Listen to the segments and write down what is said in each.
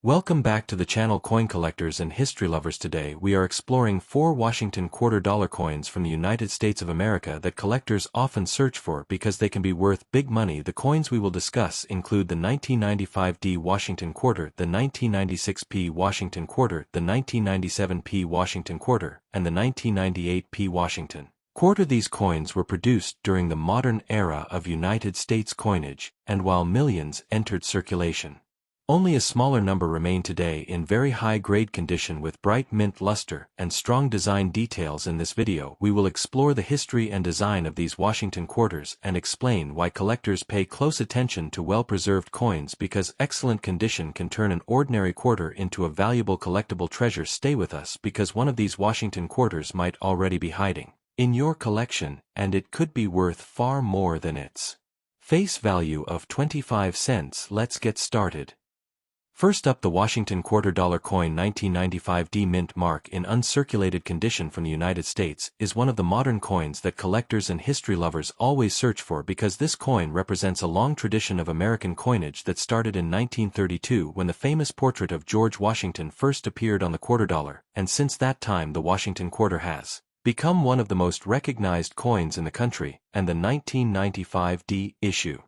Welcome back to the channel Coin Collectors and History Lovers. Today we are exploring 4 Washington quarter dollar coins from the United States of America that collectors often search for because they can be worth big money. The coins we will discuss include the 1995 Washington quarter, the 1996 Washington quarter, the 1997 Washington quarter, and the 1998 Washington quarter. These coins were produced during the modern era of United States coinage, and while millions entered circulation, only a smaller number remain today in very high-grade condition with bright mint luster and strong design details. In this video, we will explore the history and design of these Washington quarters and explain why collectors pay close attention to well-preserved coins, because excellent condition can turn an ordinary quarter into a valuable collectible treasure. Stay with us because one of these Washington quarters might already be hiding in your collection, and it could be worth far more than its face value of 25 cents. Let's get started. First up, the Washington quarter dollar coin 1995 mint mark in uncirculated condition from the United States is one of the modern coins that collectors and history lovers always search for, because this coin represents a long tradition of American coinage that started in 1932 when the famous portrait of George Washington first appeared on the quarter dollar, and since that time the Washington quarter has become one of the most recognized coins in the country. And the 1995 issue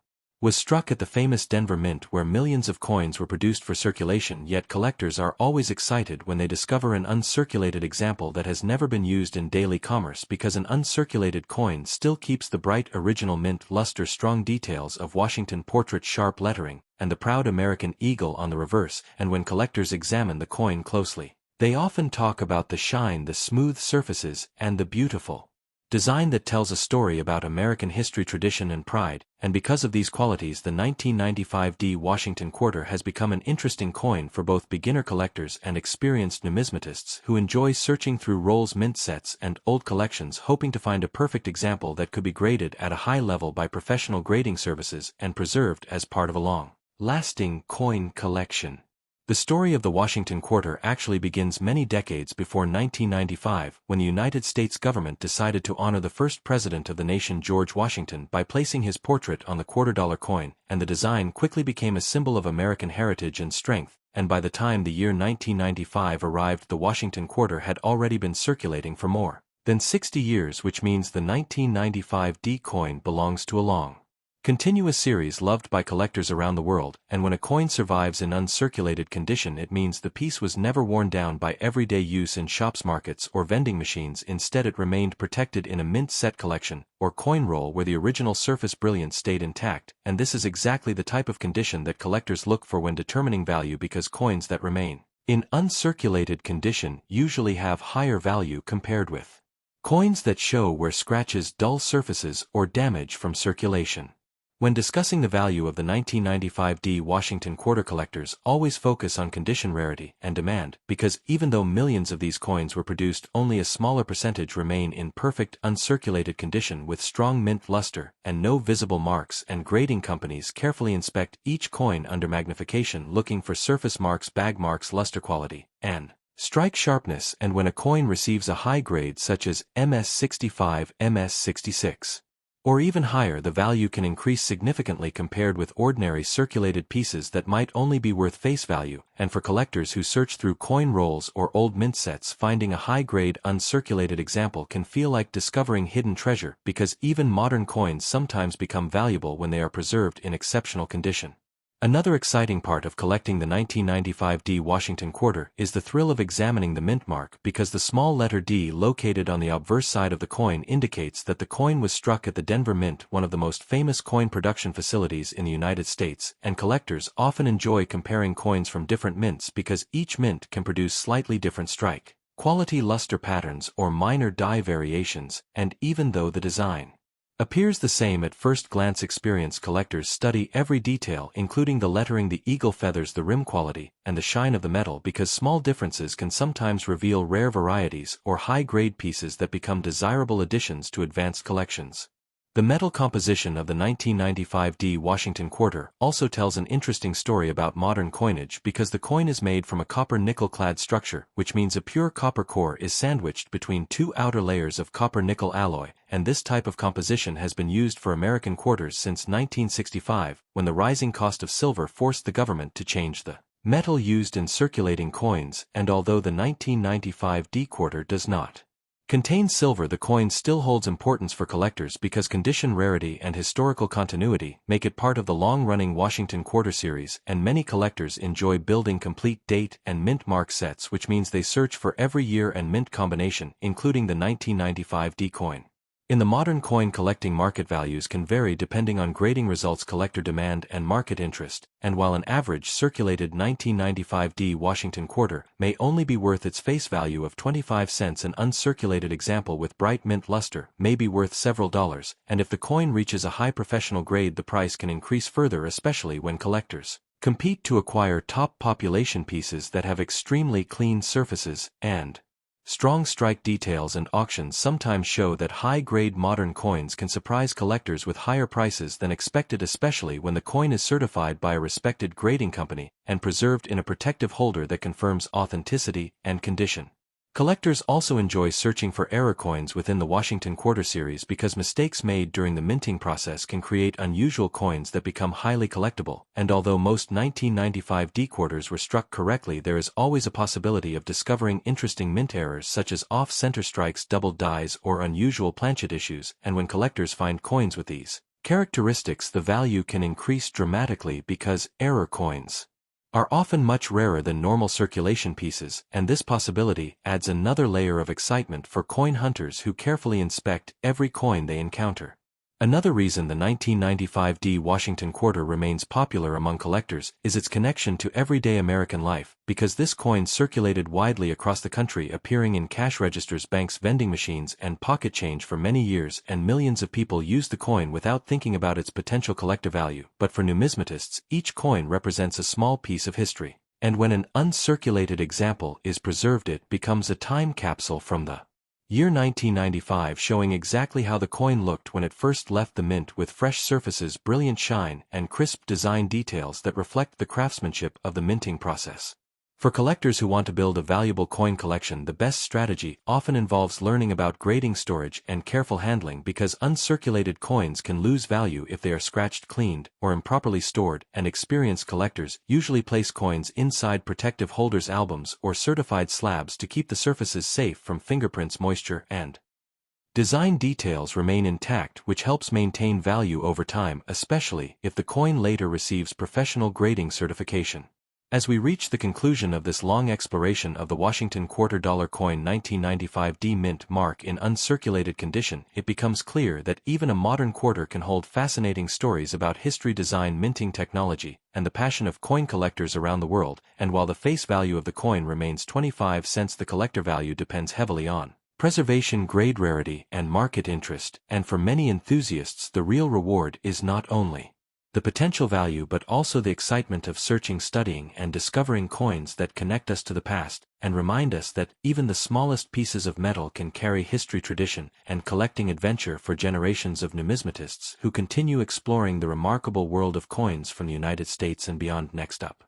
was struck at the famous Denver Mint, where millions of coins were produced for circulation. Yet collectors are always excited when they discover an uncirculated example that has never been used in daily commerce, because an uncirculated coin still keeps the bright original mint luster, strong details of Washington portrait, sharp lettering, and the proud American eagle on the reverse. And when collectors examine the coin closely, they often talk about the shine, the smooth surfaces, and the beautiful design that tells a story about American history, tradition, and pride. And because of these qualities, the 1995 Washington quarter has become an interesting coin for both beginner collectors and experienced numismatists who enjoy searching through rolls, mint sets, and old collections, hoping to find a perfect example that could be graded at a high level by professional grading services and preserved as part of a long-lasting coin collection. The story of the Washington quarter actually begins many decades before 1995, when the United States government decided to honor the first president of the nation, George Washington, by placing his portrait on the quarter dollar coin, and the design quickly became a symbol of American heritage and strength. And by the time the year 1995 arrived, the Washington quarter had already been circulating for more than 60 years, which means the 1995 coin belongs to a long continuous series loved by collectors around the world. And when a coin survives in uncirculated condition, it means the piece was never worn down by everyday use in shops, markets, or vending machines. Instead, it remained protected in a mint set collection or coin roll where the original surface brilliance stayed intact. And this is exactly the type of condition that collectors look for when determining value, because coins that remain in uncirculated condition usually have higher value compared with coins that show wear, scratches, dull surfaces, or damage from circulation. When discussing the value of the 1995 Washington quarter, collectors always focus on condition, rarity, and demand, because even though millions of these coins were produced, only a smaller percentage remain in perfect uncirculated condition with strong mint luster and no visible marks. And grading companies carefully inspect each coin under magnification, looking for surface marks, bag marks, luster quality, and strike sharpness. And when a coin receives a high grade such as MS65, MS66, or even higher, the value can increase significantly compared with ordinary circulated pieces that might only be worth face value. And for collectors who search through coin rolls or old mint sets, finding a high-grade uncirculated example can feel like discovering hidden treasure, because even modern coins sometimes become valuable when they are preserved in exceptional condition. Another exciting part of collecting the 1995 Washington quarter is the thrill of examining the mint mark, because the small letter D located on the obverse side of the coin indicates that the coin was struck at the Denver Mint, one of the most famous coin production facilities in the United States. And collectors often enjoy comparing coins from different mints, because each mint can produce slightly different strike quality, luster patterns, or minor die variations. And even though the design appears the same at first glance, experienced collectors study every detail, including the lettering, the eagle feathers, the rim quality, and the shine of the metal, because small differences can sometimes reveal rare varieties or high-grade pieces that become desirable additions to advanced collections. The metal composition of the 1995 Washington quarter also tells an interesting story about modern coinage, because the coin is made from a copper nickel-clad structure, which means a pure copper core is sandwiched between two outer layers of copper-nickel alloy, and this type of composition has been used for American quarters since 1965, when the rising cost of silver forced the government to change the metal used in circulating coins, and although the 1995 D quarter does not contain silver, the coin still holds importance for collectors because condition, rarity, and historical continuity make it part of the long-running Washington Quarter series, and many collectors enjoy building complete date and mint mark sets, which means they search for every year and mint combination, including the 1995 D coin. In the modern coin collecting, market values can vary depending on grading results, collector demand, and market interest, and while an average circulated 1995 D Washington Quarter may only be worth its face value of 25 cents, an uncirculated example with bright mint luster may be worth several dollars, and if the coin reaches a high professional grade, the price can increase further, especially when collectors compete to acquire top population pieces that have extremely clean surfaces and strong strike details, and auctions sometimes show that high-grade modern coins can surprise collectors with higher prices than expected, especially when the coin is certified by a respected grading company and preserved in a protective holder that confirms authenticity and condition. Collectors also enjoy searching for error coins within the Washington Quarter series because mistakes made during the minting process can create unusual coins that become highly collectible, and although most 1995 D quarters were struck correctly, there is always a possibility of discovering interesting mint errors such as off-center strikes, doubled dies, or unusual planchet issues, and when collectors find coins with these characteristics, the value can increase dramatically because error coins are often much rarer than normal circulation pieces, and this possibility adds another layer of excitement for coin hunters who carefully inspect every coin they encounter. Another reason the 1995 D Washington Quarter remains popular among collectors is its connection to everyday American life, because this coin circulated widely across the country, appearing in cash registers, banks, vending machines, and pocket change for many years, and millions of people used the coin without thinking about its potential collector value. But for numismatists, each coin represents a small piece of history, and when an uncirculated example is preserved, it becomes a time capsule from the year 1995, showing exactly how the coin looked when it first left the mint, with fresh surfaces, brilliant shine, and crisp design details that reflect the craftsmanship of the minting process. For collectors who want to build a valuable coin collection, the best strategy often involves learning about grading, storage, and careful handling, because uncirculated coins can lose value if they are scratched, cleaned, or improperly stored, and experienced collectors usually place coins inside protective holders, albums, or certified slabs to keep the surfaces safe from fingerprints, moisture, and design details remain intact, which helps maintain value over time, especially if the coin later receives professional grading certification. As we reach the conclusion of this long exploration of the Washington Quarter dollar coin 1995 D mint mark in uncirculated condition, it becomes clear that even a modern quarter can hold fascinating stories about history, design, minting technology, and the passion of coin collectors around the world. And while the face value of the coin remains 25 cents, the collector value depends heavily on preservation, grade, rarity, and market interest, and for many enthusiasts, the real reward is not only the potential value but also the excitement of searching, studying, and discovering coins that connect us to the past, and remind us that even the smallest pieces of metal can carry history, tradition, and collecting adventure for generations of numismatists who continue exploring the remarkable world of coins from the United States and beyond. Next up,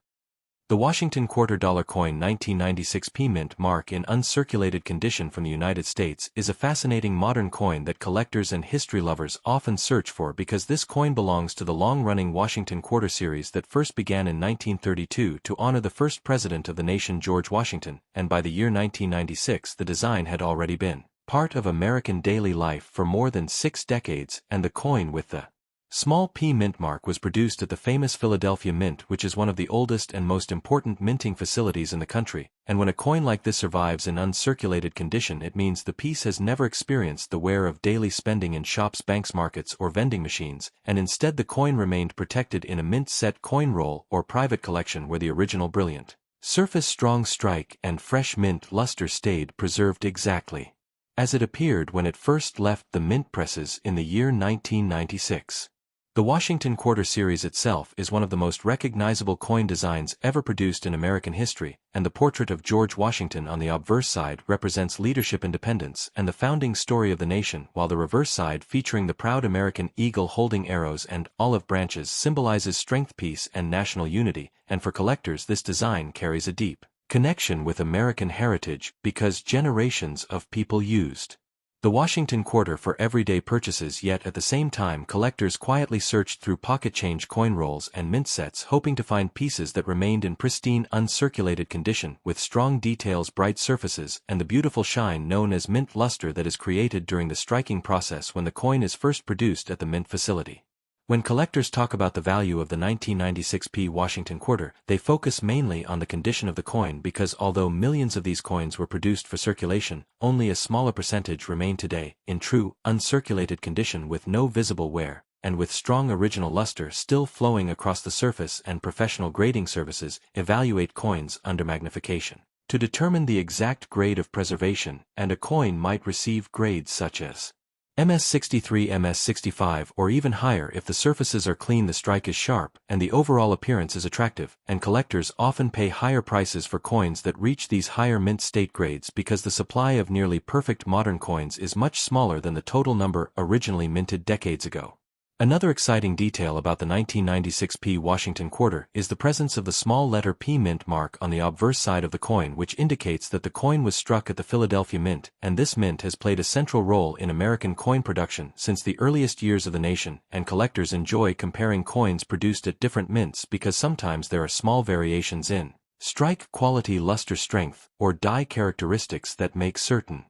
the Washington Quarter dollar coin 1996 P mint mark in uncirculated condition from the United States is a fascinating modern coin that collectors and history lovers often search for, because this coin belongs to the long-running Washington Quarter series that first began in 1932 to honor the first president of the nation, George Washington, and by the year 1996 the design had already been part of American daily life for more than 6 decades, and the coin with the small P mint mark was produced at the famous Philadelphia Mint, which is one of the oldest and most important minting facilities in the country, and when a coin like this survives in uncirculated condition, it means the piece has never experienced the wear of daily spending in shops, banks, markets, or vending machines, and instead the coin remained protected in a mint set, coin roll, or private collection where the original brilliant surface, strong strike, and fresh mint luster stayed preserved exactly as it appeared when it first left the mint presses in the year 1996. The Washington Quarter series itself is one of the most recognizable coin designs ever produced in American history, and the portrait of George Washington on the obverse side represents leadership, independence, and the founding story of the nation, while the reverse side, featuring the proud American eagle holding arrows and olive branches, symbolizes strength, peace, and national unity. And for collectors, this design carries a deep connection with American heritage because generations of people used The Washington quarter for everyday purchases, yet at the same time collectors quietly searched through pocket change coin rolls and mint sets hoping to find pieces that remained in pristine uncirculated condition with strong details, bright surfaces, and the beautiful shine known as mint luster that is created during the striking process when the coin is first produced at the mint facility. When collectors talk about the value of the 1996 Washington quarter, they focus mainly on the condition of the coin because although millions of these coins were produced for circulation, only a smaller percentage remain today, in true, uncirculated condition with no visible wear, and with strong original luster still flowing across the surface, and professional grading services evaluate coins under magnification to determine the exact grade of preservation, and a coin might receive grades such as MS63, MS65, or even higher if the surfaces are clean, the strike is sharp, and the overall appearance is attractive, and collectors often pay higher prices for coins that reach these higher mint state grades because the supply of nearly perfect modern coins is much smaller than the total number originally minted decades ago. Another exciting detail about the 1996 Washington quarter is the presence of the small letter P mint mark on the obverse side of the coin, which indicates that the coin was struck at the Philadelphia Mint, and this mint has played a central role in American coin production since the earliest years of the nation, and collectors enjoy comparing coins produced at different mints because sometimes there are small variations in strike quality, luster strength, or die characteristics that make certain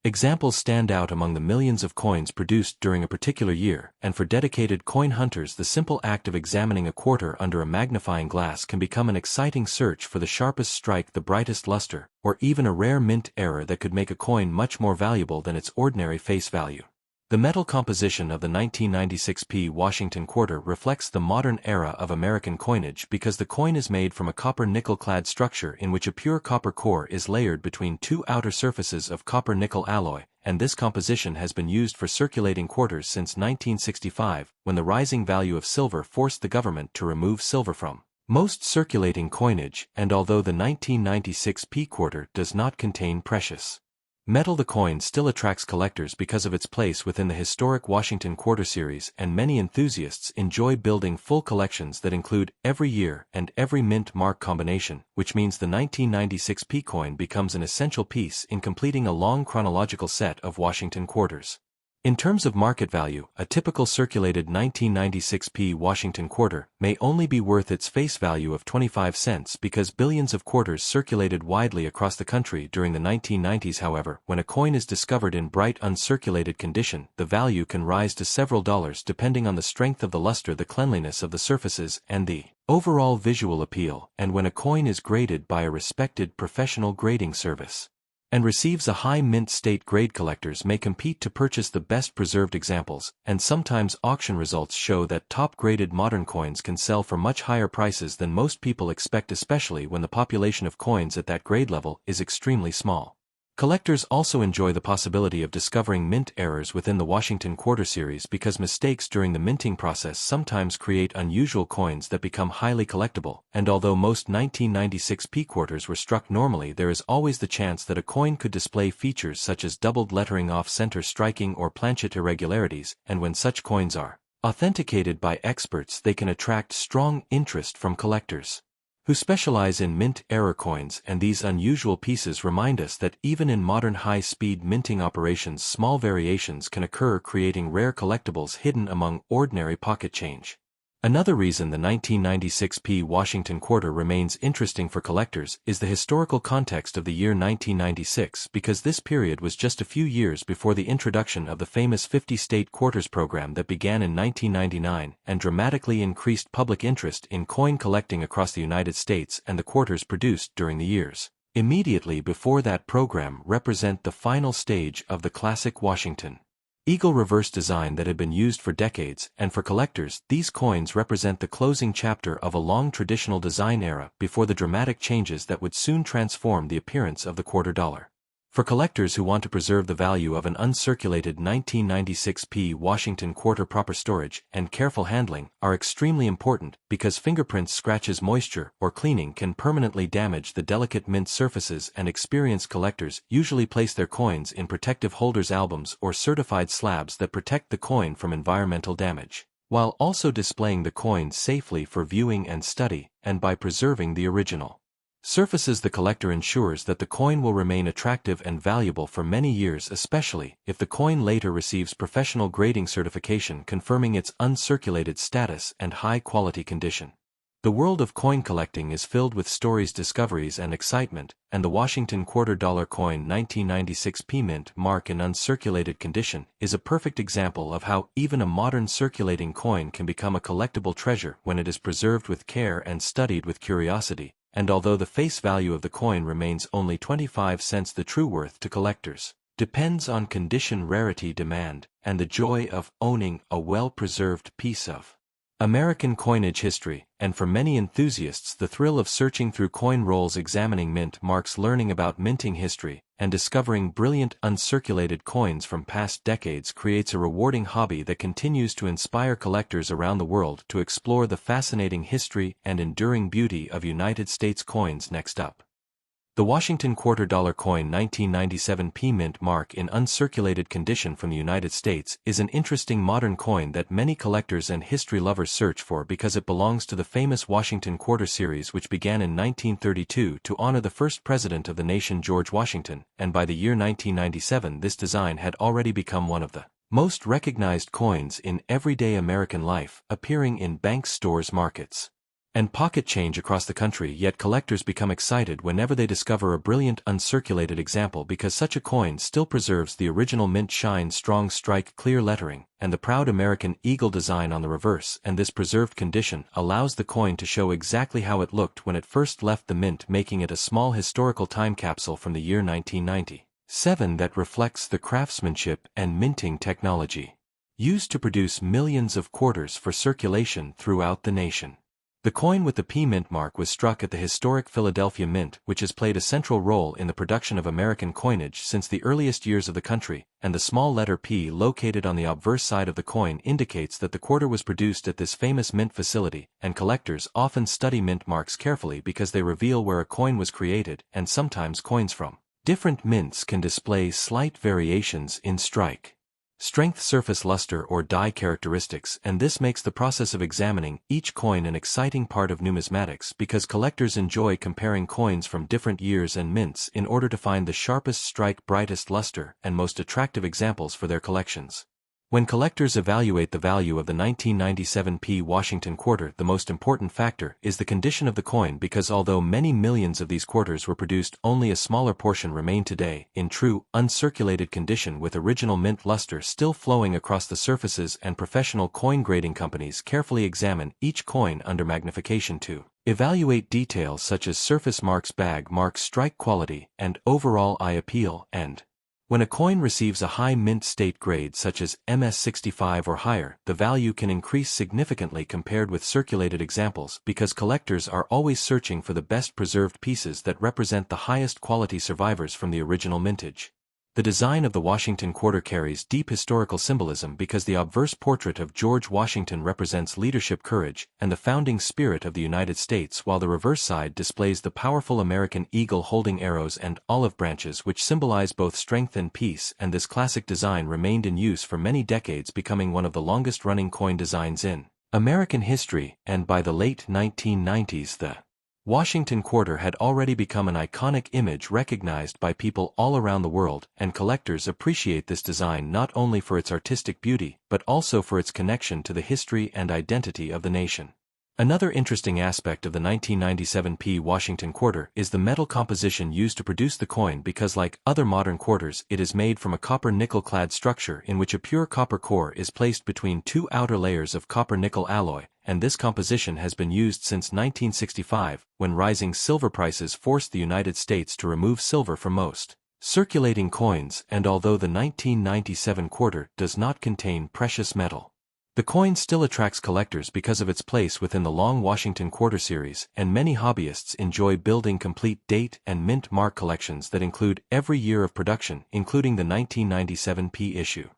examples stand out among the millions of coins produced during a particular year, and for dedicated coin hunters the simple act of examining a quarter under a magnifying glass can become an exciting search for the sharpest strike, the brightest luster, or even a rare mint error that could make a coin much more valuable than its ordinary face value. The metal composition of the 1996 Washington quarter reflects the modern era of American coinage because the coin is made from a copper-nickel-clad structure in which a pure copper core is layered between two outer surfaces of copper-nickel alloy, and this composition has been used for circulating quarters since 1965, when the rising value of silver forced the government to remove silver from most circulating coinage, and although the 1996 quarter does not contain precious metal, the coin still attracts collectors because of its place within the historic Washington quarter series, and many enthusiasts enjoy building full collections that include every year and every mint mark combination, which means the 1996 coin becomes an essential piece in completing a long chronological set of Washington quarters. In terms of market value, a typical circulated 1996 Washington quarter may only be worth its face value of 25 cents because billions of quarters circulated widely across the country during the 1990s. However, when a coin is discovered in bright uncirculated condition, the value can rise to several dollars depending on the strength of the luster, the cleanliness of the surfaces, and the overall visual appeal, and when a coin is graded by a respected professional grading service and receives a high mint state grade, collectors may compete to purchase the best preserved examples, and sometimes auction results show that top-graded modern coins can sell for much higher prices than most people expect, especially when the population of coins at that grade level is extremely small. Collectors also enjoy the possibility of discovering mint errors within the Washington quarter series because mistakes during the minting process sometimes create unusual coins that become highly collectible, and although most 1996 quarters were struck normally, there is always the chance that a coin could display features such as doubled lettering, off-center striking, or planchet irregularities, and when such coins are authenticated by experts, they can attract strong interest from collectors who specialize in mint error coins, and these unusual pieces remind us that even in modern high-speed minting operations, small variations can occur, creating rare collectibles hidden among ordinary pocket change. Another reason the 1996 Washington quarter remains interesting for collectors is the historical context of the year 1996, because this period was just a few years before the introduction of the famous 50-state quarters program that began in 1999 and dramatically increased public interest in coin collecting across the United States, and the quarters produced during the years immediately before that program represent the final stage of the classic Washington Eagle reverse design that had been used for decades, and for collectors, these coins represent the closing chapter of a long traditional design era before the dramatic changes that would soon transform the appearance of the quarter dollar. For collectors who want to preserve the value of an uncirculated 1996 Washington quarter, proper storage and careful handling are extremely important because fingerprints, scratches, moisture, or cleaning can permanently damage the delicate mint surfaces, and experienced collectors usually place their coins in protective holders, albums, or certified slabs that protect the coin from environmental damage, while also displaying the coin safely for viewing and study, and by preserving the original surfaces the collector ensures that the coin will remain attractive and valuable for many years, especially if the coin later receives professional grading certification confirming its uncirculated status and high-quality condition. The world of coin collecting is filled with stories, discoveries, and excitement, and the Washington $quarter coin 1996 P-Mint mark in uncirculated condition is a perfect example of how even a modern circulating coin can become a collectible treasure when it is preserved with care and studied with curiosity. And although the face value of the coin remains only 25 cents, the true worth to collectors depends on condition, rarity, demand, and the joy of owning a well-preserved piece of American coinage history. And for many enthusiasts, the thrill of searching through coin rolls, examining mint marks, learning about minting history, and discovering brilliant uncirculated coins from past decades creates a rewarding hobby that continues to inspire collectors around the world to explore the fascinating history and enduring beauty of United States coins. Next up, the Washington $quarter coin 1997 P-Mint mark in uncirculated condition from the United States is an interesting modern coin that many collectors and history lovers search for because it belongs to the famous Washington Quarter series, which began in 1932 to honor the first president of the nation, George Washington, and by the year 1997 this design had already become one of the most recognized coins in everyday American life, appearing in banks, stores, markets, and pocket change across the country. Yet collectors become excited whenever they discover a brilliant uncirculated example because such a coin still preserves the original mint shine, strong strike, clear lettering, and the proud American eagle design on the reverse, and this preserved condition allows the coin to show exactly how it looked when it first left the mint, making it a small historical time capsule from the year 1997 that reflects the craftsmanship and minting technology used to produce millions of quarters for circulation throughout the nation. The coin with the P-Mint mark was struck at the historic Philadelphia Mint, which has played a central role in the production of American coinage since the earliest years of the country, and the small letter P located on the obverse side of the coin indicates that the quarter was produced at this famous mint facility, and collectors often study mint marks carefully because they reveal where a coin was created, and sometimes coins from different mints can display slight variations in strike strength, surface luster, or die characteristics, and this makes the process of examining each coin an exciting part of numismatics because collectors enjoy comparing coins from different years and mints in order to find the sharpest strike, brightest luster, and most attractive examples for their collections. When collectors evaluate the value of the 1997 P Washington quarter, the most important factor is the condition of the coin because although many millions of these quarters were produced, only a smaller portion remain today in true, uncirculated condition with original mint luster still flowing across the surfaces, and professional coin grading companies carefully examine each coin under magnification to evaluate details such as surface marks, bag marks, strike quality, and overall eye appeal. And when a coin receives a high mint state grade such as MS65 or higher, the value can increase significantly compared with circulated examples because collectors are always searching for the best preserved pieces that represent the highest quality survivors from the original mintage. The design of the Washington quarter carries deep historical symbolism because the obverse portrait of George Washington represents leadership, courage, and the founding spirit of the United States, while the reverse side displays the powerful American eagle holding arrows and olive branches, which symbolize both strength and peace, and this classic design remained in use for many decades, becoming one of the longest-running coin designs in American history, and by the late 1990s the Washington quarter had already become an iconic image recognized by people all around the world, and collectors appreciate this design not only for its artistic beauty, but also for its connection to the history and identity of the nation. Another interesting aspect of the 1997 P Washington quarter is the metal composition used to produce the coin because, like other modern quarters, it is made from a copper-nickel-clad structure in which a pure copper core is placed between two outer layers of copper-nickel alloy, and this composition has been used since 1965, when rising silver prices forced the United States to remove silver from most circulating coins, and although the 1997 quarter does not contain precious metal, the coin still attracts collectors because of its place within the long Washington quarter series, and many hobbyists enjoy building complete date and mint mark collections that include every year of production, including the 1997 P issue.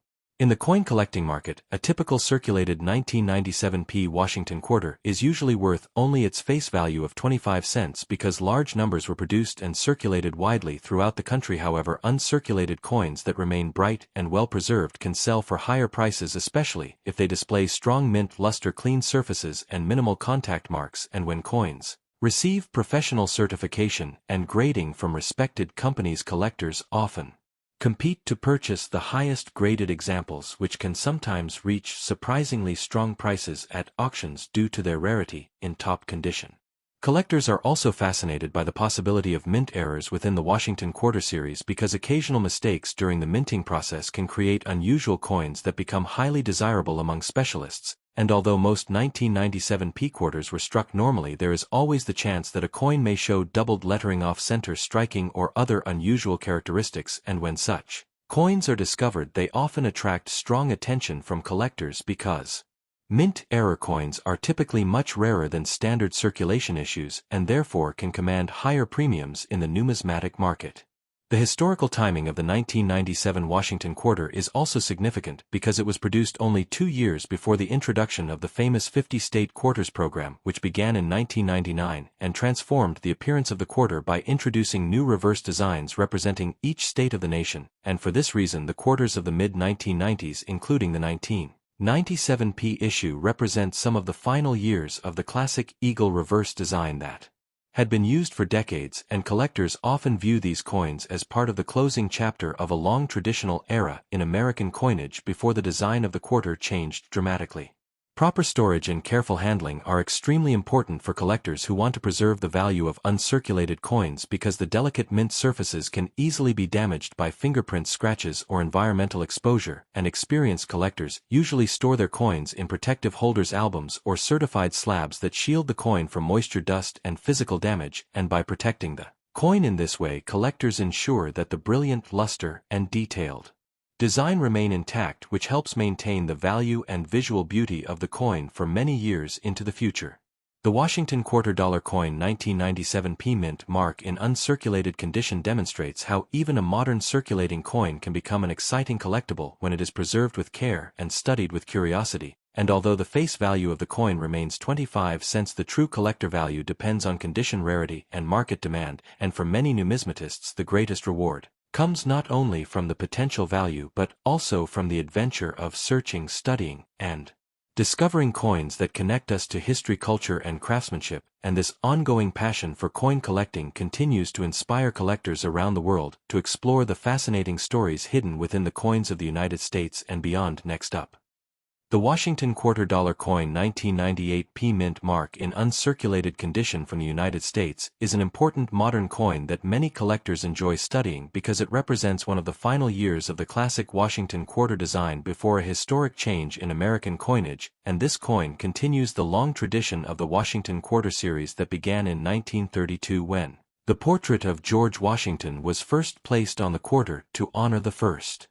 In the coin collecting market, a typical circulated 1997 P Washington quarter is usually worth only its face value of 25 cents because large numbers were produced and circulated widely throughout the country. However, uncirculated coins that remain bright and well preserved can sell for higher prices, especially if they display strong mint luster, clean surfaces, and minimal contact marks. And when coins receive professional certification and grading from respected companies. Collectors often compete to purchase the highest graded examples, which can sometimes reach surprisingly strong prices at auctions due to their rarity in top condition. Collectors are also fascinated by the possibility of mint errors within the Washington Quarter Series because occasional mistakes during the minting process can create unusual coins that become highly desirable among specialists, and although most 1997 P quarters were struck normally, there is always the chance that a coin may show doubled lettering, off-center striking, or other unusual characteristics, and when such coins are discovered, they often attract strong attention from collectors because mint error coins are typically much rarer than standard circulation issues and therefore can command higher premiums in the numismatic market. The historical timing of the 1997 Washington Quarter is also significant because it was produced only 2 years before the introduction of the famous 50-state quarters program, which began in 1999 and transformed the appearance of the quarter by introducing new reverse designs representing each state of the nation, and for this reason the quarters of the mid-1990s, including the 1997 P issue, represent some of the final years of the classic eagle reverse design that had been used for decades, and collectors often view these coins as part of the closing chapter of a long traditional era in American coinage before the design of the quarter changed dramatically. Proper storage and careful handling are extremely important for collectors who want to preserve the value of uncirculated coins because the delicate mint surfaces can easily be damaged by fingerprint scratches or environmental exposure, and experienced collectors usually store their coins in protective holders, albums, or certified slabs that shield the coin from moisture, dust, and physical damage, and by protecting the coin in this way, collectors ensure that the brilliant luster and detailed design remain intact, which helps maintain the value and visual beauty of the coin for many years into the future. The Washington Quarter Dollar Coin 1997 P mint mark in uncirculated condition demonstrates how even a modern circulating coin can become an exciting collectible when it is preserved with care and studied with curiosity, and although the face value of the coin remains 25 cents, the true collector value depends on condition, rarity, and market demand, and for many numismatists the greatest reward comes not only from the potential value but also from the adventure of searching, studying, and discovering coins that connect us to history, culture, and craftsmanship, and this ongoing passion for coin collecting continues to inspire collectors around the world to explore the fascinating stories hidden within the coins of the United States and beyond. Next up, the Washington Quarter Dollar Coin 1998 P mint mark in uncirculated condition from the United States is an important modern coin that many collectors enjoy studying because it represents one of the final years of the classic Washington Quarter design before a historic change in American coinage, and this coin continues the long tradition of the Washington Quarter series that began in 1932 when the portrait of George Washington was first placed on the quarter to honor the first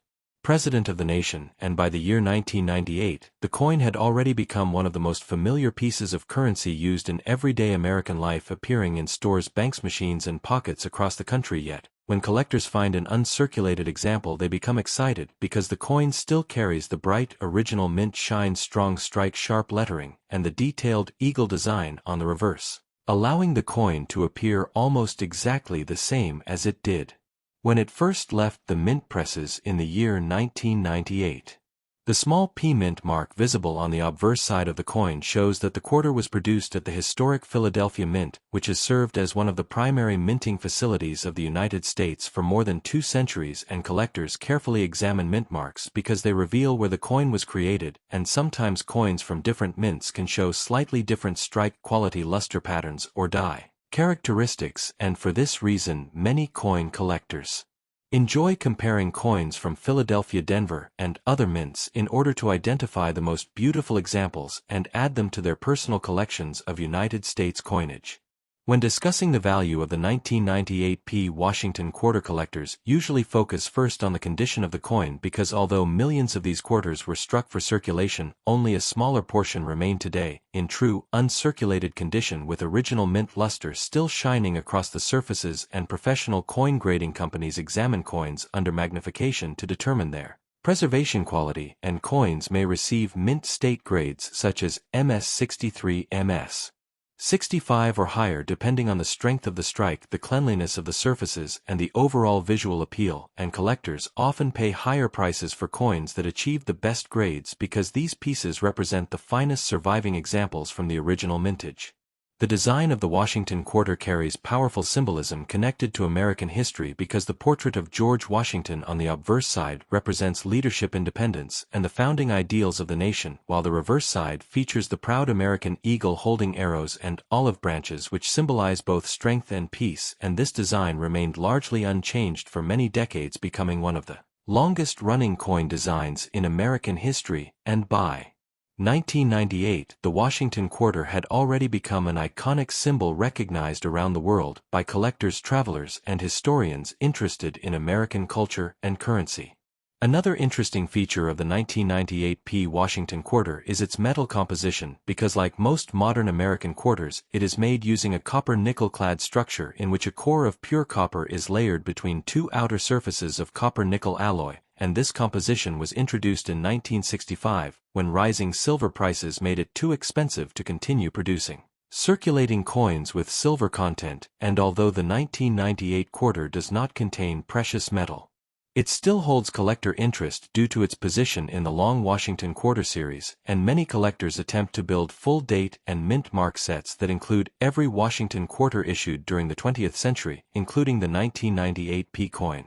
President of the nation, and by the year 1998, the coin had already become one of the most familiar pieces of currency used in everyday American life, appearing in stores, banks, machines, and pockets across the country. Yet, when collectors find an uncirculated example, they become excited because the coin still carries the bright original mint shine, strong strike, sharp lettering, and the detailed eagle design on the reverse, allowing the coin to appear almost exactly the same as it did when it first left the mint presses in the year 1998. The small P mint mark visible on the obverse side of the coin shows that the quarter was produced at the historic Philadelphia Mint, which has served as one of the primary minting facilities of the United States for more than 2 centuries, and collectors carefully examine mint marks because they reveal where the coin was created, and sometimes coins from different mints can show slightly different strike quality, luster patterns, or die characteristics, and for this reason many coin collectors enjoy comparing coins from Philadelphia, Denver, and other mints in order to identify the most beautiful examples and add them to their personal collections of United States coinage. When discussing the value of the 1998 P Washington Quarter, collectors usually focus first on the condition of the coin because although millions of these quarters were struck for circulation, only a smaller portion remain today in true, uncirculated condition with original mint luster still shining across the surfaces, and professional coin grading companies examine coins under magnification to determine their preservation quality, and coins may receive mint state grades such as MS63, MS65 or higher depending on the strength of the strike, the cleanliness of the surfaces, and the overall visual appeal, and collectors often pay higher prices for coins that achieve the best grades because these pieces represent the finest surviving examples from the original mintage. The design of the Washington Quarter carries powerful symbolism connected to American history because the portrait of George Washington on the obverse side represents leadership, independence, and the founding ideals of the nation, while the reverse side features the proud American eagle holding arrows and olive branches which symbolize both strength and peace, and this design remained largely unchanged for many decades, becoming one of the longest-running coin designs in American history, and by 1998, the Washington Quarter had already become an iconic symbol recognized around the world by collectors, travelers, and historians interested in American culture and currency. Another interesting feature of the 1998 Washington Quarter is its metal composition because, like most modern American quarters, it is made using a copper-nickel-clad structure in which a core of pure copper is layered between two outer surfaces of copper-nickel alloy, and this composition was introduced in 1965, when rising silver prices made it too expensive to continue producing circulating coins with silver content, and although the 1998 quarter does not contain precious metal, it still holds collector interest due to its position in the long Washington Quarter series, and many collectors attempt to build full date and mint mark sets that include every Washington Quarter issued during the 20th century, including the 1998 coin.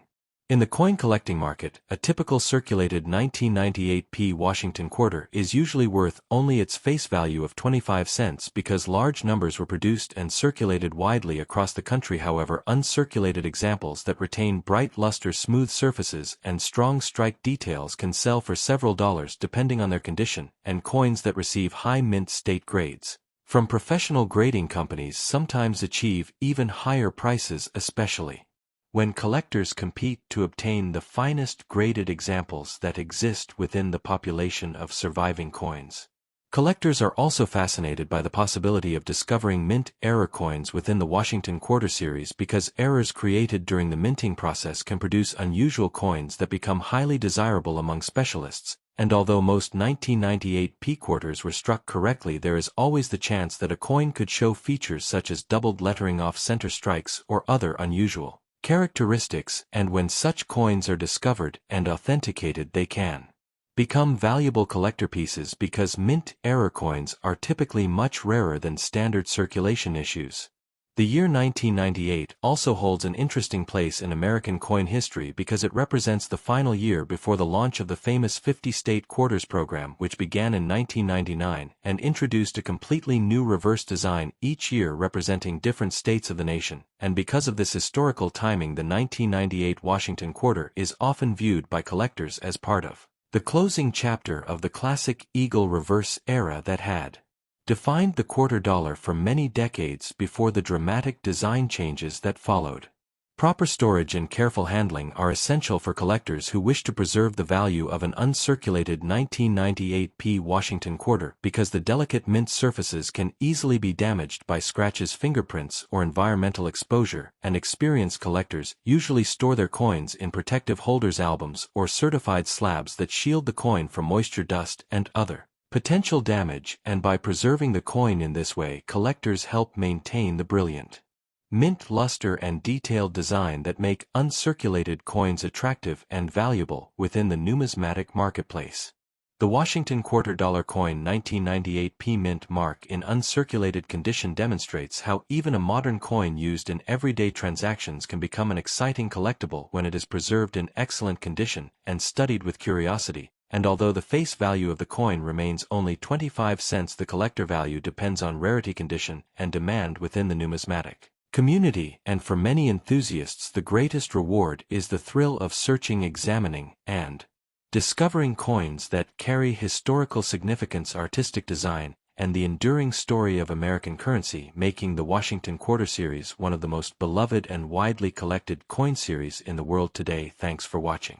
In the coin collecting market, a typical circulated 1998 Washington Quarter is usually worth only its face value of 25 cents because large numbers were produced and circulated widely across the country. However, uncirculated examples that retain bright luster, smooth surfaces, and strong strike details can sell for several dollars depending on their condition, and coins that receive high mint state grades from professional grading companies sometimes achieve even higher prices, especially when collectors compete to obtain the finest graded examples that exist within the population of surviving coins. Collectors are also fascinated by the possibility of discovering mint error coins within the Washington Quarter series because errors created during the minting process can produce unusual coins that become highly desirable among specialists, and although most 1998 quarters were struck correctly, there is always the chance that a coin could show features such as doubled lettering off center strikes or other unusual characteristics, and when such coins are discovered and authenticated, they can become valuable collector pieces because mint error coins are typically much rarer than standard circulation issues. The year 1998 also holds an interesting place in American coin history because it represents the final year before the launch of the famous 50-state quarters program, which began in 1999 and introduced a completely new reverse design each year representing different states of the nation, and because of this historical timing, the 1998 Washington Quarter is often viewed by collectors as part of the closing chapter of the classic eagle reverse era that had defined the quarter dollar for many decades before the dramatic design changes that followed. Proper storage and careful handling are essential for collectors who wish to preserve the value of an uncirculated 1998 Washington Quarter because the delicate mint surfaces can easily be damaged by scratches, fingerprints, or environmental exposure, and experienced collectors usually store their coins in protective holders, albums, or certified slabs that shield the coin from moisture, dust, and other potential damage, and by preserving the coin in this way, collectors help maintain the brilliant mint luster and detailed design that make uncirculated coins attractive and valuable within the numismatic marketplace. The Washington Quarter Dollar Coin 1998 mint mark in uncirculated condition demonstrates how even a modern coin used in everyday transactions can become an exciting collectible when it is preserved in excellent condition and studied with curiosity. And although the face value of the coin remains only 25 cents, the collector value depends on rarity, condition, and demand within the numismatic community, and for many enthusiasts the greatest reward is the thrill of searching, examining, and discovering coins that carry historical significance, artistic design, and the enduring story of American currency, making the Washington Quarter series one of the most beloved and widely collected coin series in the world today. Thanks for watching.